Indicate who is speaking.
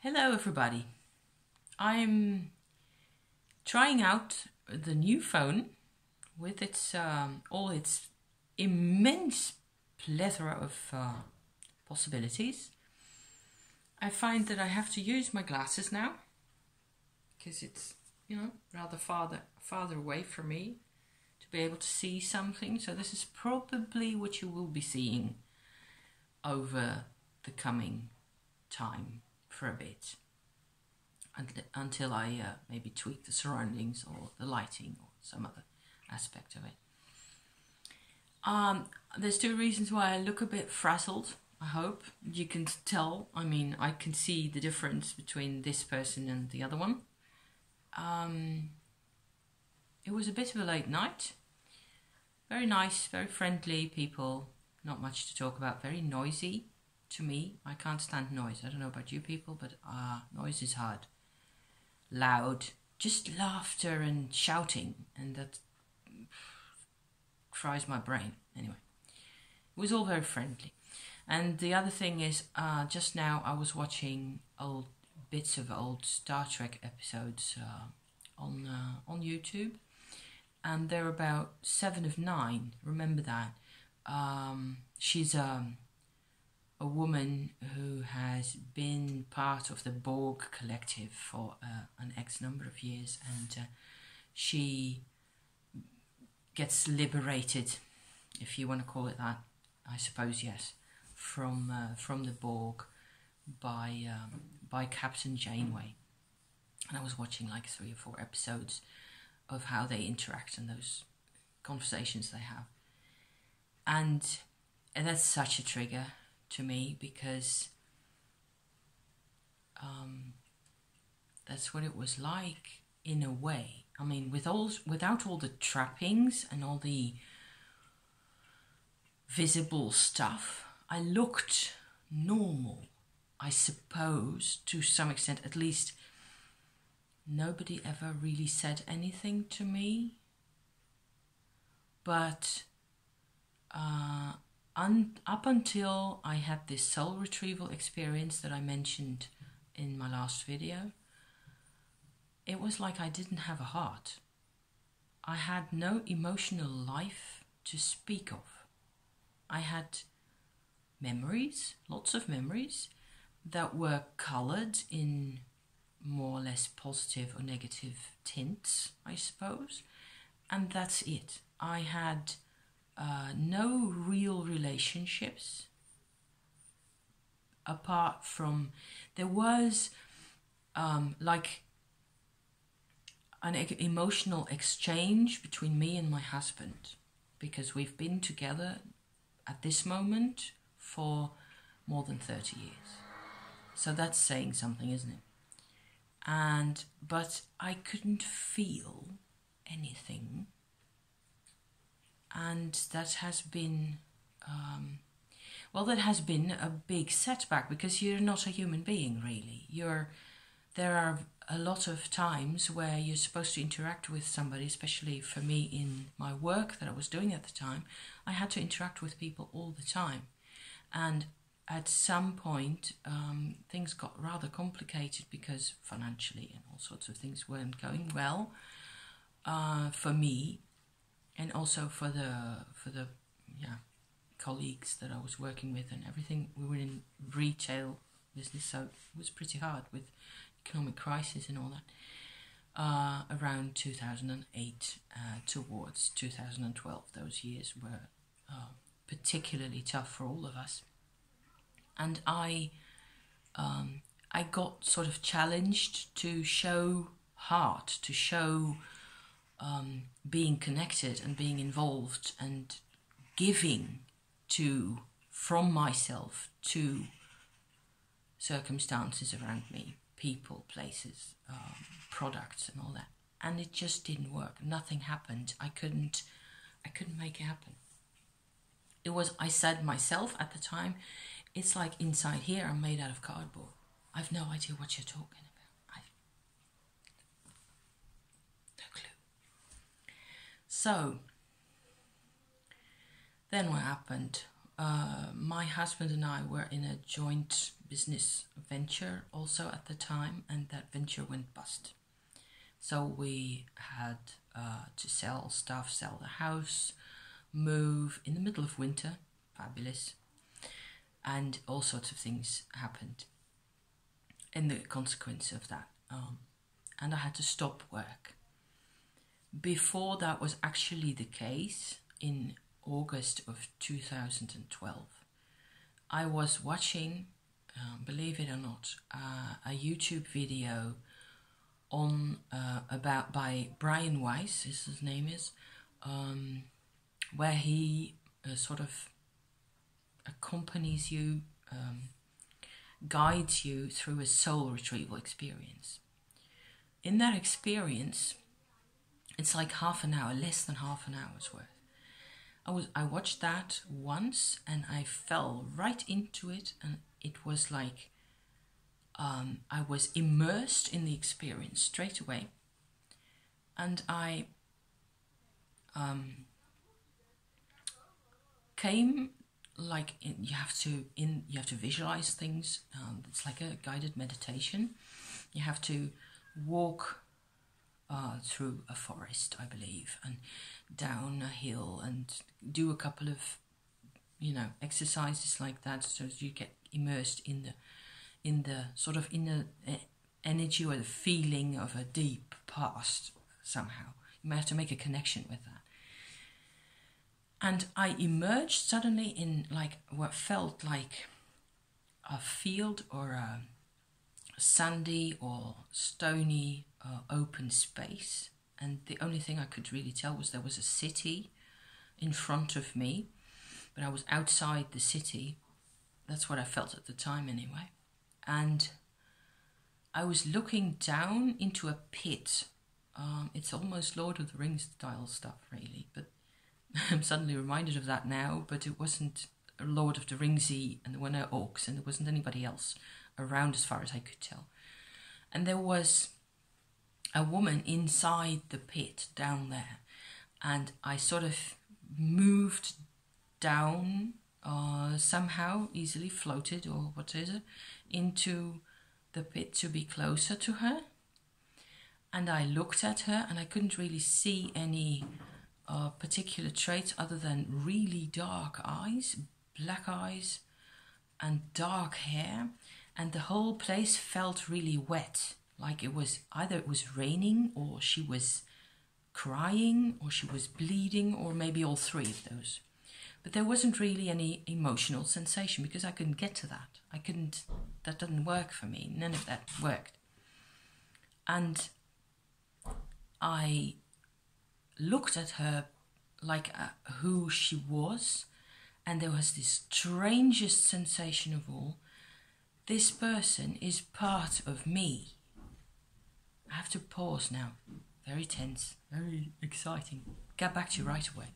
Speaker 1: Hello everybody. I'm trying out the new phone with its all its immense plethora of possibilities. I find that I have to use my glasses now because it's, rather farther away from me to be able to see something. So this is probably what you will be seeing over the coming time for a bit until I maybe tweak the surroundings or the lighting or some other aspect of it. There's two reasons why I look a bit frazzled. I hope you can tell. I mean, I can see the difference between this person and the other one. It was a bit of a late night. Very nice, very friendly people. Not much to talk about. Very noisy. To me, I can't stand noise. I don't know about you people, but noise is hard. Loud, just laughter and shouting, and that fries my brain. Anyway, it was all very friendly. And the other thing is, just now I was watching old bits of old Star Trek episodes on YouTube, and they're about 7 of 9. Remember that? She's a woman who has been part of the Borg collective for an X number of years, and she gets liberated, if you want to call it that. I suppose yes, from the Borg by Captain Janeway. And I was watching like 3 or 4 episodes of how they interact and those conversations they have, and that's such a trigger to me because that's what it was like in a way. I mean, without all the trappings and all the visible stuff, I looked normal, I suppose, to some extent. At least nobody ever really said anything to me, but up until I had this soul retrieval experience that I mentioned in my last video, it was like I didn't have a heart. I had no emotional life to speak of. I had memories, lots of memories, that were coloured in more or less positive or negative tints, I suppose, and that's it. I had no real relationships apart from, there was like an emotional exchange between me and my husband, because we've been together at this moment for more than 30 years. So that's saying something, isn't it? But I couldn't feel anything. And that has been, that has been a big setback, because you're not a human being, really. There are a lot of times where you're supposed to interact with somebody, especially for me in my work that I was doing at the time. I had to interact with people all the time. And at some point, things got rather complicated because financially and all sorts of things weren't going well for me. And also for the colleagues that I was working with and everything. We were in retail business, so it was pretty hard with economic crisis and all that. Around 2008 towards 2012, those years were particularly tough for all of us. And I got sort of challenged to show heart, to show being connected and being involved and giving from myself to circumstances around me, people, places, products and all that. And it just didn't work. Nothing happened. I couldn't make it happen. I said myself at the time, it's like inside here I'm made out of cardboard. I've no idea what you're talking about. No clue. So then what happened my husband and I were in a joint business venture also at the time, and that venture went bust. So we had to sell stuff, sell the house, move in the middle of winter, fabulous, and all sorts of things happened in the consequence of that. And I had to stop work. Before that was actually the case, in August of 2012, I was watching, believe it or not, a YouTube video on about by Brian Weiss, his name is, where he sort of accompanies you, guides you through a soul retrieval experience. In that experience, it's like half an hour, less than half an hour's worth. I watched that once and I fell right into it, and it was like I was immersed in the experience straight away. And I came like you have to visualize things. It's like a guided meditation. You have to walk through a forest, I believe, and down a hill, and do a couple of exercises like that, so you get immersed in the energy or the feeling of a deep past somehow. You may have to make a connection with that. And I emerged suddenly in like what felt like a field or a sandy or stony open space, and the only thing I could really tell was there was a city in front of me, but I was outside the city. That's what I felt at the time anyway. And I was looking down into a pit. It's almost Lord of the Rings style stuff, really, but I'm suddenly reminded of that now. But it wasn't Lord of the Ringsy, and there were no orcs, and there wasn't anybody else around as far as I could tell. And there was a woman inside the pit down there, and I sort of moved down somehow, easily floated, or what is it, into the pit to be closer to her. And I looked at her, and I couldn't really see any particular traits other than really dark eyes, black eyes, and dark hair. And the whole place felt really wet, like it was raining, or she was crying, or she was bleeding, or maybe all three of those. But there wasn't really any emotional sensation, because I couldn't get to that. That didn't work for me. None of that worked. And I looked at her like who she was, and there was this strangest sensation of all. This person is part of me. I have to pause now. Very tense, very exciting. Get back to you right away.